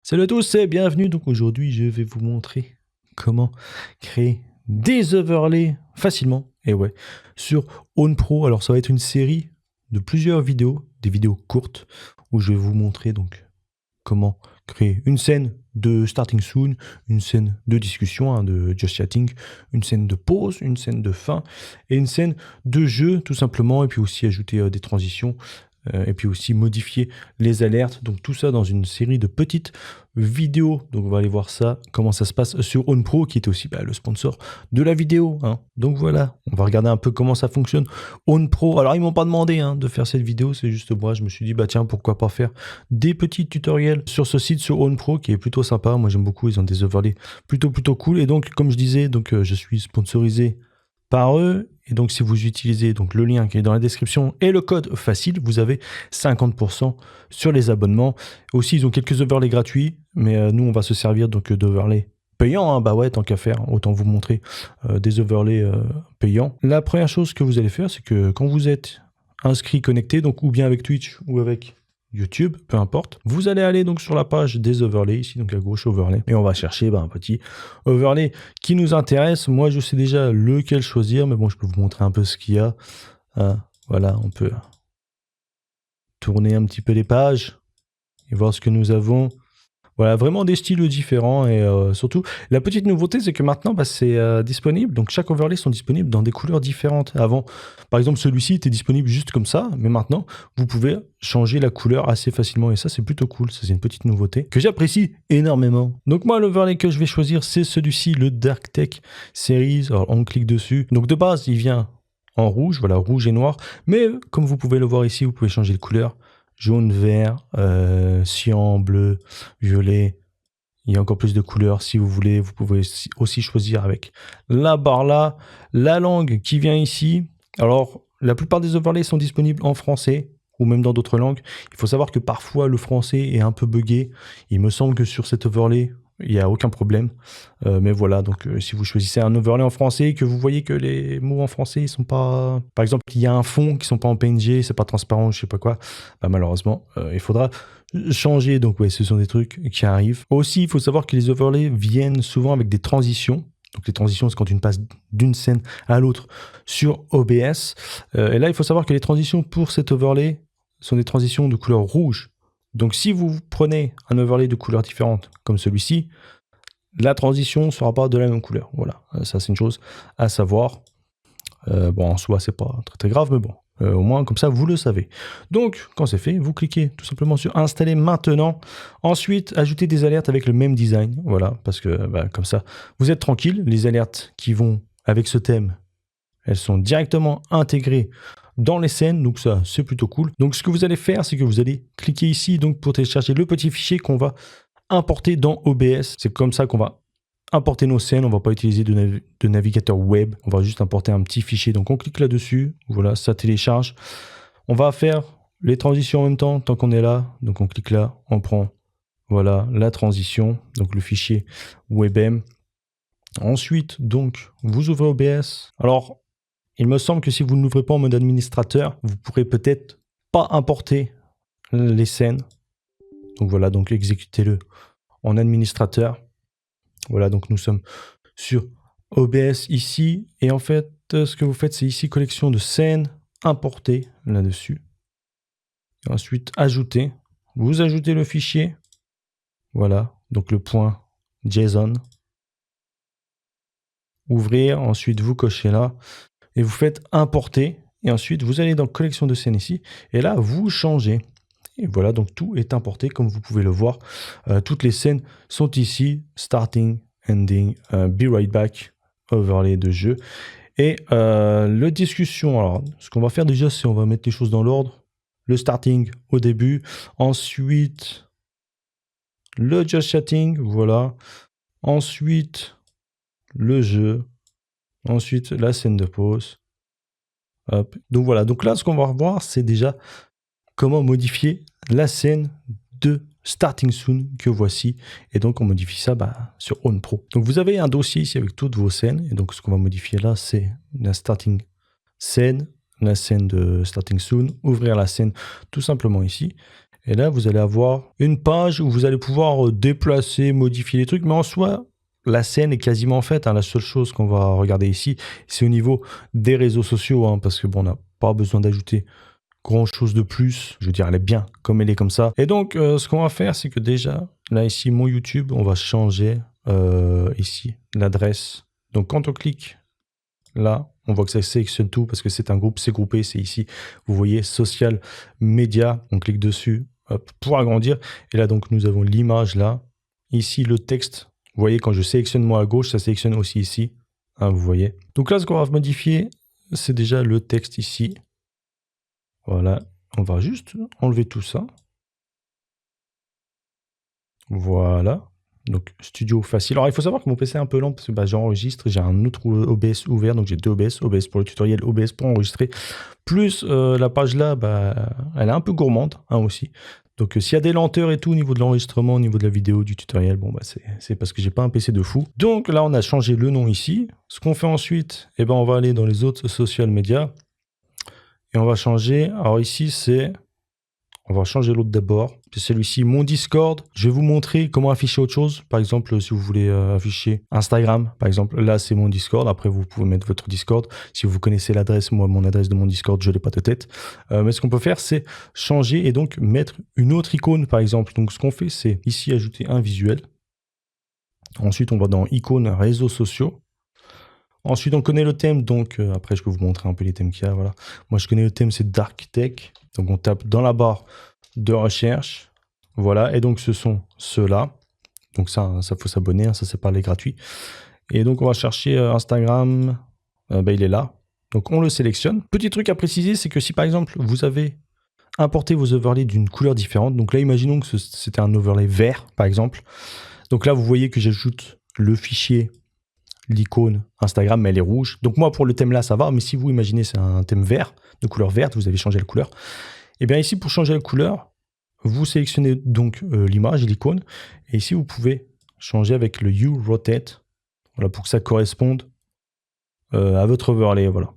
Salut à tous et bienvenue. Donc aujourd'hui, je vais vous montrer comment créer des overlays facilement. Et ouais, sur OwnPro. Alors ça va être une série de plusieurs vidéos, des vidéos courtes, où je vais vous montrer donc comment créer une scène de starting soon, une scène de discussion, de just chatting, une scène de pause, une scène de fin et une scène de jeu tout simplement. Et puis aussi ajouter des transitions. Et puis aussi modifier les alertes. Donc tout ça dans une série de petites vidéos. Donc on va aller voir ça, comment ça se passe sur OwnPro, qui est aussi le sponsor de la vidéo. Donc voilà, on va regarder un peu comment ça fonctionne. OwnPro, alors ils m'ont pas demandé de faire cette vidéo, c'est juste moi, je me suis dit, tiens, pourquoi pas faire des petits tutoriels sur ce site, sur OwnPro, qui est plutôt sympa. Moi j'aime beaucoup, ils ont des overlays plutôt cool. Et donc comme je disais, je suis sponsorisé par eux. Et donc, si vous utilisez donc, le lien qui est dans la description et le code facile, vous avez 50% sur les abonnements. Aussi, ils ont quelques overlays gratuits, mais nous, on va se servir donc d'overlays payants. Bah ouais, tant qu'à faire, autant vous montrer des overlays payants. La première chose que vous allez faire, c'est que quand vous êtes inscrit, connecté, donc ou bien avec Twitch ou avec YouTube, peu importe. Vous allez aller donc sur la page des overlays, ici donc à gauche overlay, et on va chercher un petit overlay qui nous intéresse. Moi je sais déjà lequel choisir, mais bon je peux vous montrer un peu ce qu'il y a. Voilà, on peut tourner un petit peu les pages et voir ce que nous avons. Voilà, vraiment des styles différents et surtout, la petite nouveauté, c'est que maintenant, c'est disponible. Donc, chaque overlay sont disponibles dans des couleurs différentes. Avant, par exemple, celui-ci était disponible juste comme ça, mais maintenant, vous pouvez changer la couleur assez facilement et ça, c'est plutôt cool. Ça, c'est une petite nouveauté que j'apprécie énormément. Donc, moi, l'overlay que je vais choisir, c'est celui-ci, le Dark Tech Series. Alors, on clique dessus. Donc, de base, il vient en rouge, voilà, rouge et noir. Mais comme vous pouvez le voir ici, vous pouvez changer de couleur. Jaune, vert, cyan, bleu, violet. Il y a encore plus de couleurs si vous voulez. Vous pouvez aussi choisir avec la barre là, la langue qui vient ici. Alors, la plupart des overlays sont disponibles en français ou même dans d'autres langues. Il faut savoir que parfois le français est un peu buggé. Il me semble que sur cet overlay, il n'y a aucun problème. Mais voilà, donc si vous choisissez un overlay en français et que vous voyez que les mots en français, ils sont pas... Par exemple, il y a un fond qui sont pas en PNG, c'est pas transparent, je sais pas quoi. Malheureusement, il faudra changer. Donc ouais, ce sont des trucs qui arrivent. Aussi, il faut savoir que les overlays viennent souvent avec des transitions. Donc les transitions, c'est quand tu passes d'une scène à l'autre sur OBS. Et là, il faut savoir que les transitions pour cet overlay sont des transitions de couleur rouge. Donc si vous prenez un overlay de couleurs différentes comme celui-ci, la transition ne sera pas de la même couleur. Voilà, ça c'est une chose à savoir. Bon, en soi, c'est pas très grave, mais bon, au moins comme ça, vous le savez. Donc, quand c'est fait, vous cliquez tout simplement sur Installer maintenant. Ensuite, ajoutez des alertes avec le même design. Voilà, parce que comme ça, vous êtes tranquille. Les alertes qui vont avec ce thème, elles sont directement intégrées dans les scènes, donc ça c'est plutôt cool. Donc ce que vous allez faire, c'est que vous allez cliquer ici donc pour télécharger le petit fichier qu'on va importer dans OBS. C'est comme ça qu'on va importer nos scènes. On va pas utiliser de navigateur web, on va juste importer un petit fichier. Donc on clique là-dessus, voilà, ça télécharge. On va faire les transitions en même temps tant qu'on est là. Donc on clique là, on prend voilà la transition, donc le fichier WebM. Ensuite, donc, vous ouvrez OBS. Alors, il me semble que si vous ne l'ouvrez pas en mode administrateur, vous pourrez peut-être pas importer les scènes. Donc voilà, donc exécutez-le en administrateur. Voilà, donc nous sommes sur OBS ici. Et en fait, ce que vous faites, c'est ici collection de scènes, importer là-dessus. Ensuite, ajouter. Vous ajoutez le fichier. Voilà, donc le point JSON. Ouvrir, ensuite vous cochez là. Et vous faites importer, et ensuite vous allez dans collection de scènes ici, et là vous changez. Et voilà, donc tout est importé, comme vous pouvez le voir. Toutes les scènes sont ici, starting, ending, be right back, overlay de jeu. Et le discussion, alors ce qu'on va faire déjà, c'est on va mettre les choses dans l'ordre. Le starting au début, ensuite le just chatting, voilà. Ensuite le jeu, ensuite la scène de pause. Hop. Donc voilà, donc là ce qu'on va revoir c'est déjà comment modifier la scène de Starting Soon que voici, et donc on modifie ça sur OwnPro. Donc vous avez un dossier ici avec toutes vos scènes, et donc ce qu'on va modifier là c'est la starting scène, la scène de Starting Soon, ouvrir la scène tout simplement ici, Et là, vous allez avoir une page où vous allez pouvoir déplacer, modifier les trucs. Mais en soi, la scène est quasiment faite. Hein. La seule chose qu'on va regarder ici, c'est au niveau des réseaux sociaux. Hein, parce que bon, on n'a pas besoin d'ajouter grand chose de plus. Je veux dire, elle est bien comme elle est comme ça. Et donc, ce qu'on va faire, c'est que déjà, là, ici, mon YouTube, on va changer ici l'adresse. Donc, quand on clique là, on voit que ça sélectionne tout parce que c'est un groupe, c'est groupé, c'est ici. Vous voyez, social media, on clique dessus hop, pour agrandir. Et là, donc, nous avons l'image là. Ici, le texte. Vous voyez, quand je sélectionne moi à gauche, ça sélectionne aussi ici. Hein, vous voyez. Donc là, ce qu'on va modifier, c'est déjà le texte ici. Voilà, on va juste enlever tout ça. Voilà. Donc, studio facile. Alors, il faut savoir que mon PC est un peu lent parce que bah, j'enregistre. J'ai un autre OBS ouvert. Donc, j'ai deux OBS. OBS pour le tutoriel, OBS pour enregistrer. Plus la page là, bah, elle est un peu gourmande hein, aussi. Donc, s'il y a des lenteurs et tout au niveau de l'enregistrement, au niveau de la vidéo, du tutoriel, bon, bah, c'est parce que j'ai pas un PC de fou. Donc, là, on a changé le nom ici. Ce qu'on fait ensuite, eh ben, on va aller dans les autres social media. Et on va changer. Alors, ici, c'est... On va changer l'autre d'abord. C'est celui-ci, mon Discord. Je vais vous montrer comment afficher autre chose. Par exemple, si vous voulez afficher Instagram, par exemple, là, c'est mon Discord. Après, vous pouvez mettre votre Discord. Si vous connaissez l'adresse, moi, mon adresse de mon Discord, je l'ai pas de tête. Mais ce qu'on peut faire, c'est changer et donc mettre une autre icône, par exemple. Donc, ce qu'on fait, c'est ici ajouter un visuel. Ensuite, on va dans icône réseaux sociaux. Ensuite, on connaît le thème. Donc, après, je peux vous montrer un peu les thèmes qu'il y a. Voilà. Moi, je connais le thème, c'est Dark Tech. Donc, on tape dans la barre de recherche. Voilà. Et donc, ce sont ceux-là. Donc, ça faut s'abonner. Hein, ça, c'est pas les gratuits. Et donc, on va chercher Instagram. Il est là. Donc, on le sélectionne. Petit truc à préciser, c'est que si, par exemple, vous avez importé vos overlays d'une couleur différente. Donc là, imaginons que c'était un overlay vert, par exemple. Donc là, vous voyez que j'ajoute le fichier, l'icône Instagram, mais elle est rouge. Donc moi, pour le thème là, ça va. Mais si vous imaginez, c'est un thème vert, de couleur verte, vous avez changé la couleur. Et bien ici, pour changer la couleur, vous sélectionnez donc l'image et l'icône. Et ici, vous pouvez changer avec le Hue Rotate. Voilà, pour que ça corresponde à votre overlay. Voilà.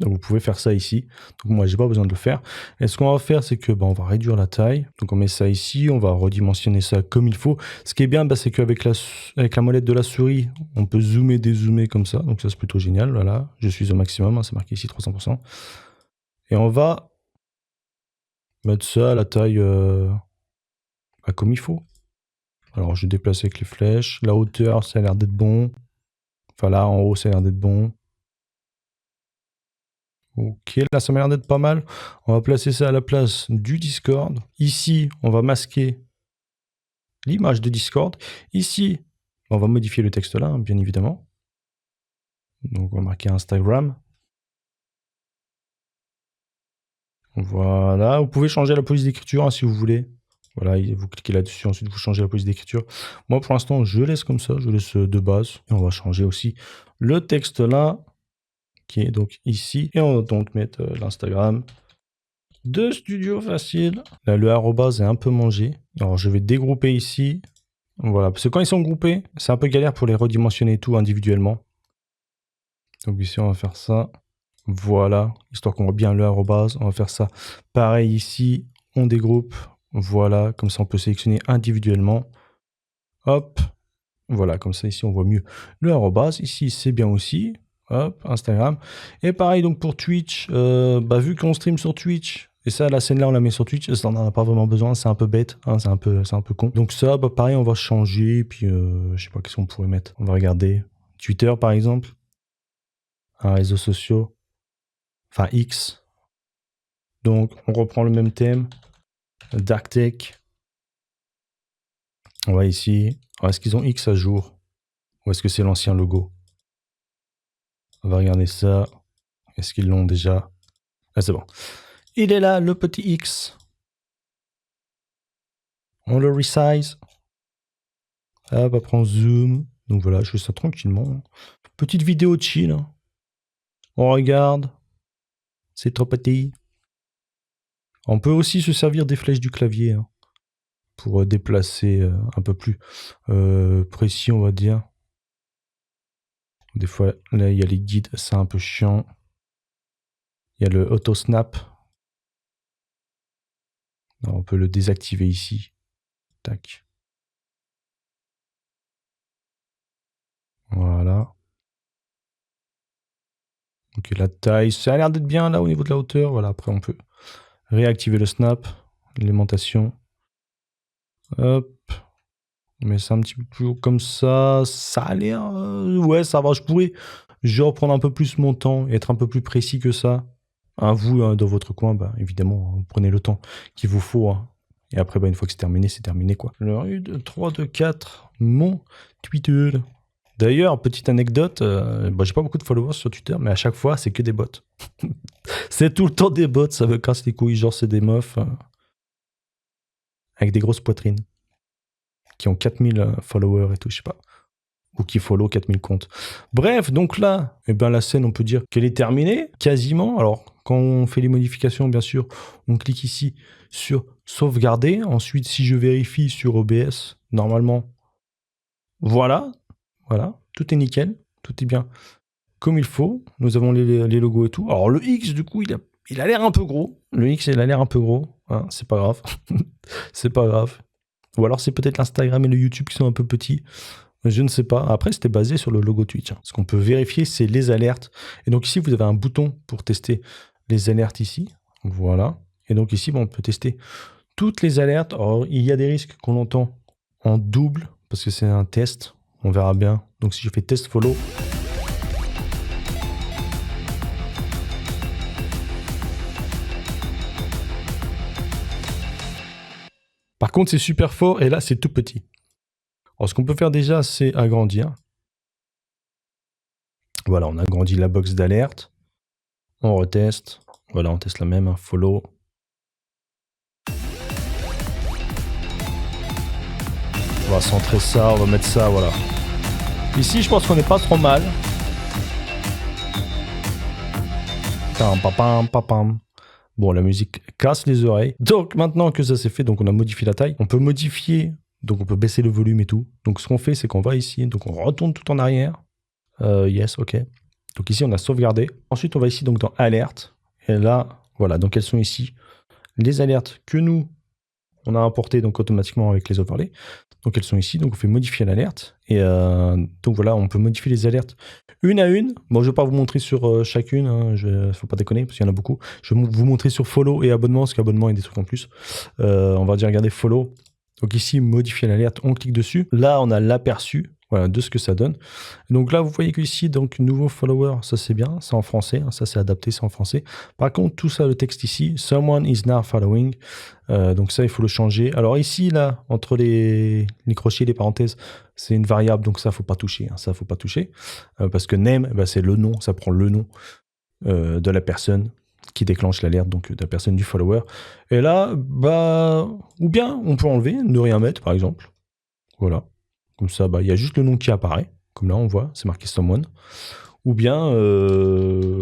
Donc vous pouvez faire ça ici. Donc moi, j'ai pas besoin de le faire. Et ce qu'on va faire, c'est que on va réduire la taille. Donc on met ça ici, on va redimensionner ça comme il faut. Ce qui est bien, c'est qu'avec la molette de la souris, on peut zoomer, dézoomer comme ça. Donc ça, c'est plutôt génial. Voilà, je suis au maximum. Hein, c'est marqué ici 300%. Et on va mettre ça à la taille comme il faut. Alors je déplace avec les flèches. La hauteur, ça a l'air d'être bon. Enfin là, en haut, ça a l'air d'être bon. Ok, là ça m'a l'air d'être pas mal. On va placer ça à la place du Discord. Ici, on va masquer l'image de Discord. Ici, on va modifier le texte là, bien évidemment. Donc on va marquer Instagram. Voilà, vous pouvez changer la police d'écriture hein, si vous voulez. Voilà, vous cliquez là-dessus, ensuite vous changez la police d'écriture. Moi pour l'instant, je laisse comme ça, je laisse de base. Et on va changer aussi le texte là, qui est donc ici. Et on va donc mettre l'Instagram de Studio Facile. Là, le arrobase est un peu mangé. Alors, je vais dégrouper ici. Voilà, parce que quand ils sont groupés, c'est un peu galère pour les redimensionner tout individuellement. Donc ici, on va faire ça. Voilà, histoire qu'on voit bien le arrobase. On va faire ça. Pareil ici, on dégroupe. Voilà, comme ça, on peut sélectionner individuellement. Hop. Voilà, comme ça, ici, on voit mieux le arrobase. Ici, c'est bien aussi. Hop, Instagram. Et pareil, donc pour Twitch, vu qu'on stream sur Twitch, et ça, la scène là, on la met sur Twitch, ça n'en a pas vraiment besoin, c'est un peu bête, hein, c'est un peu con. Donc ça, pareil, on va changer, puis je sais pas qu'est-ce qu'on pourrait mettre. On va regarder Twitter, par exemple, un réseau social, enfin X. Donc, on reprend le même thème, Dark Tech. On va ici. Alors, est-ce qu'ils ont X à jour? Ou est-ce que c'est l'ancien logo? On va regarder ça. Est-ce qu'ils l'ont déjà? Ah, c'est bon. Il est là, le petit X. On le resize. Hop, après on zoom. Donc voilà, je fais ça tranquillement. Petite vidéo chill. Hein. On regarde. C'est trop petit. On peut aussi se servir des flèches du clavier hein, pour déplacer un peu plus précis, on va dire. Des fois, là, il y a les guides, c'est un peu chiant. Il y a le auto snap. Alors, on peut le désactiver ici. Tac. Voilà. Ok, la taille, ça a l'air d'être bien là au niveau de la hauteur. Voilà, après on peut réactiver le snap, l'alimentation. Hop. On met ça un petit peu plus haut comme ça. Ça a l'air... ouais, ça va. Je pourrais genre prendre un peu plus mon temps et être un peu plus précis que ça. Hein, vous, dans votre coin, bah, évidemment, vous prenez le temps qu'il vous faut. Hein. Et après, bah, une fois que c'est terminé, quoi. Le RUD 3, 2, 4, mon Twitter. D'ailleurs, petite anecdote, bah, j'ai pas beaucoup de followers sur Twitter, mais à chaque fois, c'est que des bots. C'est tout le temps des bots, ça me casse les couilles. Genre, c'est des meufs avec des grosses poitrines qui ont 4000 followers et tout, je sais pas. Ou qui follow 4000 comptes. Bref, donc là, eh ben, la scène, on peut dire qu'elle est terminée, quasiment. Alors, quand on fait les modifications, bien sûr, on clique ici sur sauvegarder. Ensuite, si je vérifie sur OBS, normalement, voilà, tout est nickel, tout est bien comme il faut. Nous avons les logos et tout. Alors, le X, du coup, il a l'air un peu gros. Le X, il a l'air un peu gros. Hein, c'est pas grave. C'est pas grave. Ou alors, c'est peut-être l'Instagram et le YouTube qui sont un peu petits. Je ne sais pas. Après, c'était basé sur le logo Twitch. Hein. Ce qu'on peut vérifier, c'est les alertes. Et donc ici, vous avez un bouton pour tester les alertes ici. Voilà. Et donc ici, on peut tester toutes les alertes. Alors, il y a des risques qu'on entend en double, parce que c'est un test. On verra bien. Donc si je fais test follow... Par contre, c'est super fort et là, c'est tout petit. Alors, ce qu'on peut faire déjà, c'est agrandir. Voilà, on agrandit la box d'alerte. On reteste. Voilà, on teste la même, hein, follow. On va centrer ça, on va mettre ça, voilà. Ici, je pense qu'on n'est pas trop mal. Bon, la musique casse les oreilles. Donc, maintenant que ça c'est fait, donc on a modifié la taille. On peut modifier, donc on peut baisser le volume et tout. Donc, ce qu'on fait, c'est qu'on va ici, donc on retourne tout en arrière. Yes, ok. Donc ici, on a sauvegardé. Ensuite, on va ici donc dans Alerte. Et là, voilà, donc elles sont ici. Les alertes que nous, on a importées donc automatiquement avec les overlays. Donc elles sont ici, donc on fait modifier l'alerte. Et donc voilà, on peut modifier les alertes une à une. Bon, je ne vais pas vous montrer sur chacune, hein, faut pas déconner, parce qu'il y en a beaucoup. Je vais vous montrer sur follow et abonnement, parce qu'abonnement, il y a des trucs en plus. On va dire, regardez, follow. Donc ici, modifier l'alerte, on clique dessus. Là, on a l'aperçu. Voilà, de ce que ça donne. Donc là, vous voyez qu'ici, donc, nouveau follower, ça c'est bien, c'est en français, hein, ça c'est adapté, c'est en français. Par contre, tout ça, le texte ici, someone is now following, donc ça, il faut le changer. Alors ici, là, entre les crochets, les parenthèses, c'est une variable, donc ça, faut pas toucher, hein, ça, faut pas toucher, parce que name, bah, c'est le nom, ça prend le nom de la personne qui déclenche l'alerte, donc de la personne du follower. Et là, bah, ou bien, on peut enlever, ne rien mettre, par exemple. Voilà. Comme ça, bah, y a juste le nom qui apparaît. Comme là, on voit, c'est marqué someone. Ou bien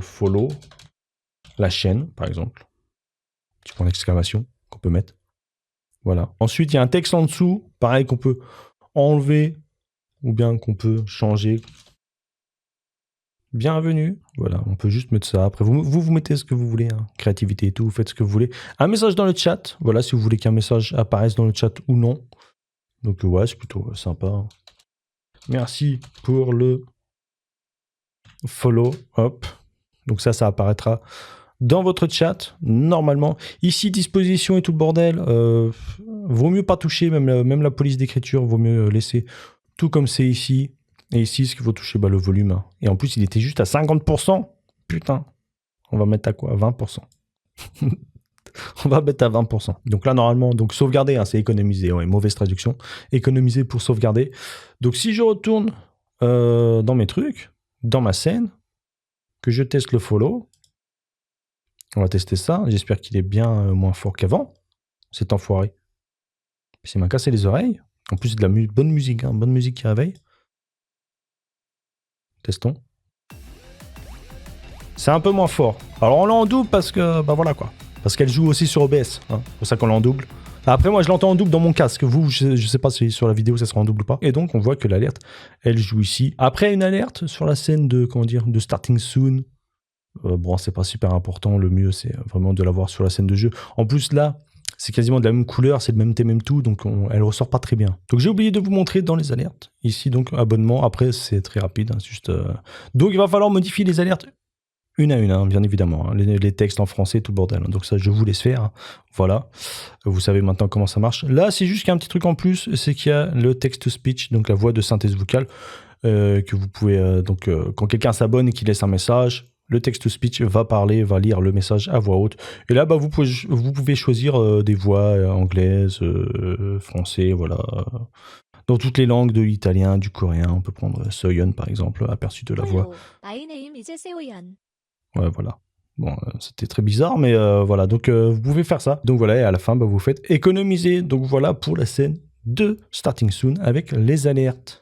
follow la chaîne, par exemple. Petit point d'exclamation qu'on peut mettre. Voilà. Ensuite, il y a un texte en dessous, pareil, qu'on peut enlever ou bien qu'on peut changer. Bienvenue. Voilà, on peut juste mettre ça. Après, vous mettez ce que vous voulez, hein. Créativité et tout, vous faites ce que vous voulez. Un message dans le chat. Voilà, si vous voulez qu'un message apparaisse dans le chat ou non. Donc ouais, c'est plutôt sympa. Merci pour le follow. Hop. Donc ça apparaîtra dans votre chat, normalement. Ici, disposition et tout le bordel. Vaut mieux pas toucher, même la police d'écriture, vaut mieux laisser tout comme c'est ici. Et ici, ce qu'il faut toucher, bah, le volume. Hein. Et en plus, il était juste à 50%. Putain. On va mettre à quoi? À 20%. On va mettre à 20%. Donc là, normalement, donc sauvegarder, hein, c'est économiser. Ouais, mauvaise traduction. Économiser pour sauvegarder. Donc si je retourne dans mes trucs, dans ma scène, que je teste le follow, on va tester ça. J'espère qu'il est bien moins fort qu'avant. C'est enfoiré. Il m'a cassé les oreilles. En plus, c'est de la bonne musique, hein, bonne musique qui réveille. Testons. C'est un peu moins fort. Alors on l'a en double parce que, bah voilà quoi. Parce qu'elle joue aussi sur OBS. Hein. C'est pour ça qu'on l'a en double. Après, moi, je l'entends en double dans mon casque. Vous, je sais pas si sur la vidéo ça sera en double ou pas. Et donc, on voit que l'alerte, elle joue ici. Après, une alerte sur la scène de, comment dire, de starting soon. Bon, c'est pas super important. Le mieux, c'est vraiment de l'avoir sur la scène de jeu. En plus, là, c'est quasiment de la même couleur, c'est le même thème, même tout, donc elle ressort pas très bien. Donc j'ai oublié de vous montrer dans les alertes. Ici, donc, abonnement. Après, c'est très rapide, hein, juste... Donc il va falloir modifier les alertes une à une, hein, bien évidemment. Hein. Les textes en français, tout le bordel. Hein. Donc ça, je vous laisse faire. Hein. Voilà. Vous savez maintenant comment ça marche. Là, c'est juste qu'il y a un petit truc en plus, c'est qu'il y a le text-to-speech, donc la voix de synthèse vocale, que vous pouvez... quand quelqu'un s'abonne et qu'il laisse un message, le text-to-speech va parler, va lire le message à voix haute. Et là, vous pouvez choisir des voix anglaises, français, voilà. Dans toutes les langues, de l'italien, du coréen. On peut prendre Soyeon, par exemple, aperçu de la voix. My name is Seoyeon. Ouais, voilà. Bon, c'était très bizarre, mais voilà. Donc, vous pouvez faire ça. Donc, voilà, et à la fin, vous faites économiser. Donc, voilà pour la scène de Starting Soon avec les alertes.